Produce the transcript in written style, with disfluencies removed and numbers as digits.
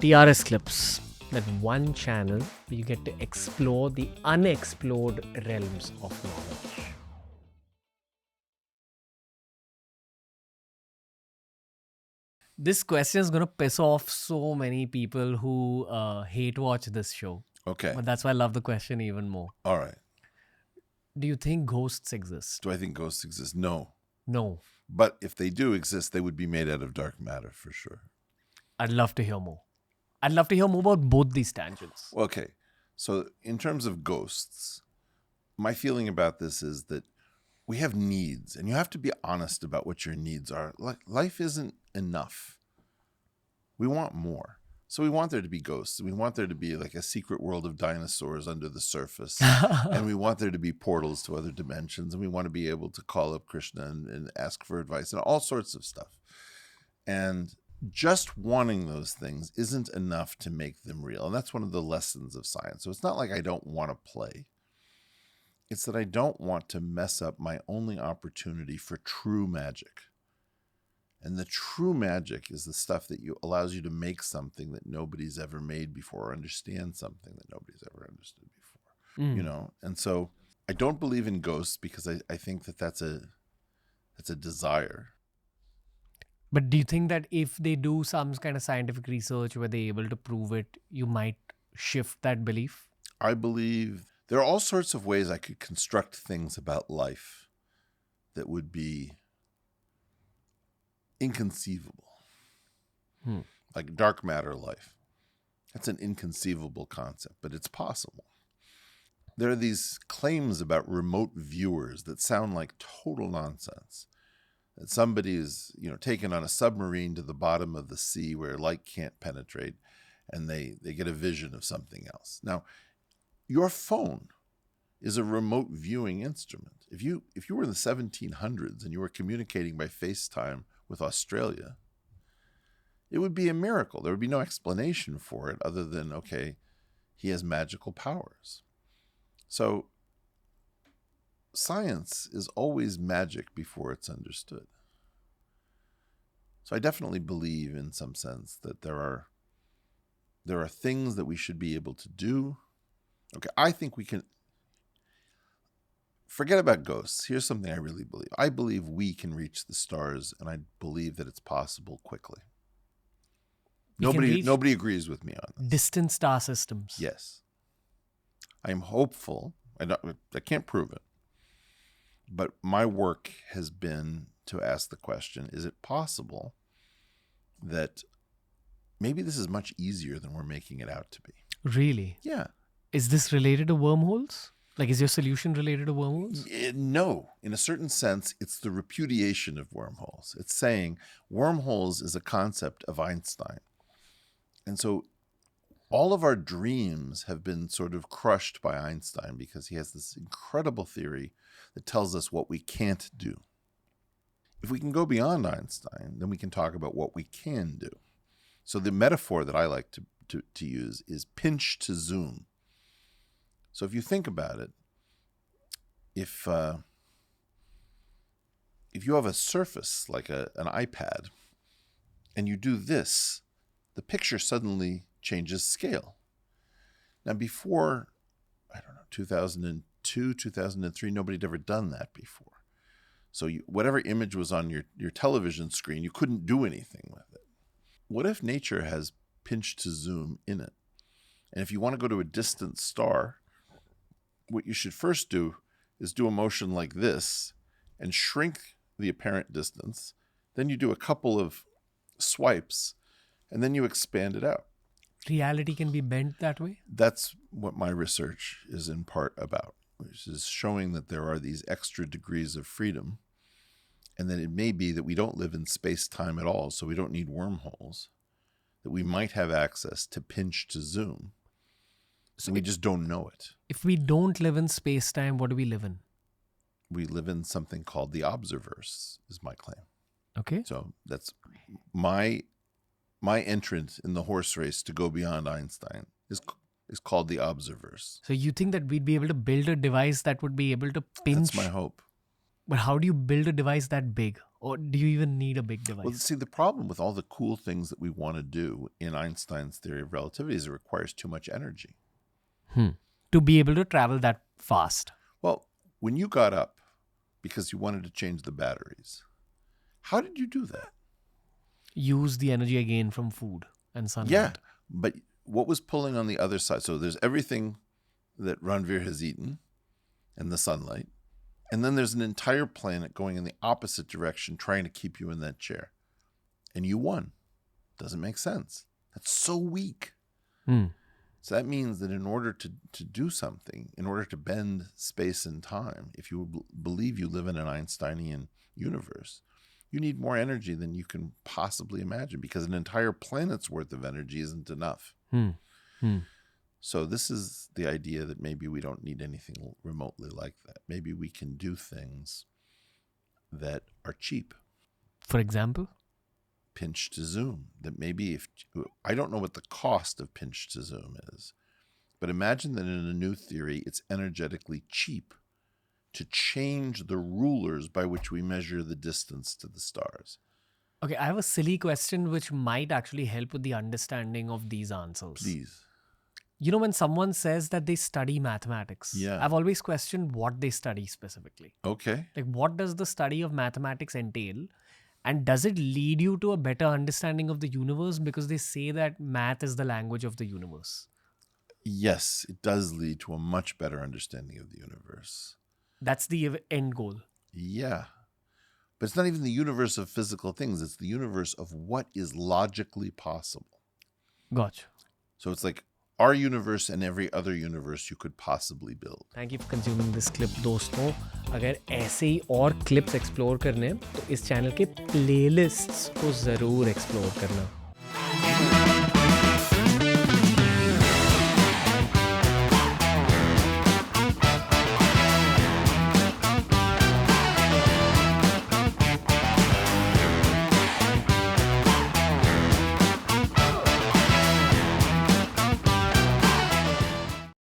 TRS Clips, that one channel where you get to explore the unexplored realms of knowledge. This question is going to piss off so many people who hate watch this show. Okay. But that's why I love the question even more. All right. Do you think ghosts exist? Do I think ghosts exist? No. No. But if they do exist, they would be made out of dark matter for sure. I'd love to hear more. I'd love to hear more about both these tangents. Okay. So in terms of ghosts, my feeling about this is that we have needs, and you have to be honest about what your needs are. Life isn't enough. We want more. So we want there to be ghosts. We want there to be like a secret world of dinosaurs under the surface. And we want there to be portals to other dimensions. And we want to be able to call up Krishna and ask for advice and all sorts of stuff. And just wanting those things isn't enough to make them real. And that's one of the lessons of science. So it's not like I don't want to play. It's that I don't want to mess up my only opportunity for true magic. And the true magic is the stuff that allows you to make something that nobody's ever made before, or understand something that nobody's ever understood before. You know? And so I don't believe in ghosts because I think that's a desire. But do you think that if they do some kind of scientific research where they're able to prove it, you might shift that belief? I believe there are all sorts of ways I could construct things about life that would be inconceivable. Like dark matter life. That's an inconceivable concept, but it's possible. There are these claims about remote viewers that sound like total nonsense. That somebody is, taken on a submarine to the bottom of the sea where light can't penetrate, and they get a vision of something else. Now, your phone is a remote viewing instrument. If you were in the 1700s and you were communicating by FaceTime with Australia, it would be a miracle. There would be no explanation for it other than, okay, he has magical powers. So science is always magic before it's understood. So I definitely believe in some sense that there are things that we should be able to do. Okay, I think we can forget about ghosts. Here's something I really believe. I believe we can reach the stars, and I believe that it's possible quickly. Nobody agrees with me on this. Distant star systems. Yes. I am hopeful. I can't prove it. But my work has been to ask the question, is it possible that maybe this is much easier than we're making it out to be? Really? Yeah. Is this related to wormholes? Like, is your solution related to wormholes? No. In a certain sense, it's the repudiation of wormholes. It's saying wormholes is a concept of Einstein. And so all of our dreams have been sort of crushed by Einstein because he has this incredible theory that tells us what we can't do. If we can go beyond Einstein, then we can talk about what we can do. So the metaphor that I like to use is pinch to zoom. So if you think about it, if you have a surface like an iPad and you do this, the picture suddenly changes scale. Now before, 2002, 2003, nobody had ever done that before. So whatever image was on your television screen, you couldn't do anything with it. What if nature has pinch to zoom in it? And if you want to go to a distant star, what you should first do is do a motion like this and shrink the apparent distance. Then you do a couple of swipes, and then you expand it out. Reality can be bent that way? That's what my research is in part about, which is showing that there are these extra degrees of freedom, and that it may be that we don't live in space-time at all, so we don't need wormholes, that we might have access to pinch to zoom. So we just don't know it. If we don't live in space-time, what do we live in? We live in something called the observerse, is my claim. Okay. So that's my entrance in the horse race to go beyond Einstein is called the observerse. So you think that we'd be able to build a device that would be able to pinch? That's my hope. But how do you build a device that big? Or do you even need a big Well, device? see, the problem with all the cool things that we want to do in Einstein's theory of relativity is it requires too much energy. To be able to travel that fast. Well, when you got up because you wanted to change the batteries, how did you do that? Use the energy again from food and sunlight. Yeah, but what was pulling on the other side? So there's everything that Ranveer has eaten and the sunlight. And then there's an entire planet going in the opposite direction trying to keep you in that chair. And you won. Doesn't make sense. That's so weak. So that means that in order to do something, in order to bend space and time, if you believe you live in an Einsteinian universe, you need more energy than you can possibly imagine, because an entire planet's worth of energy isn't enough. So this is the idea that maybe we don't need anything remotely like that. Maybe we can do things that are cheap. For example? Pinch to zoom. That maybe if I don't know what the cost of pinch to zoom is, but imagine that in a new theory, it's energetically cheap to change the rulers by which we measure the distance to the stars. Okay, I have a silly question which might actually help with the understanding of these answers. Please. You know, when someone says that they study mathematics, Yeah. I've always questioned what they study specifically. Okay. Like, what does the study of mathematics entail? And does it lead you to a better understanding of the universe? Because they say that math is the language of the universe. Yes, it does lead to a much better understanding of the universe. That's the end goal. Yeah. But it's not even the universe of physical things. It's the universe of what is logically possible. Gotcha. So it's like our universe and every other universe you could possibly build. Thank you for consuming this clip, दोस्तों. अगर ऐसे ही और clips explore करने हैं तो इस channel के playlists को ज़रूर explore करना.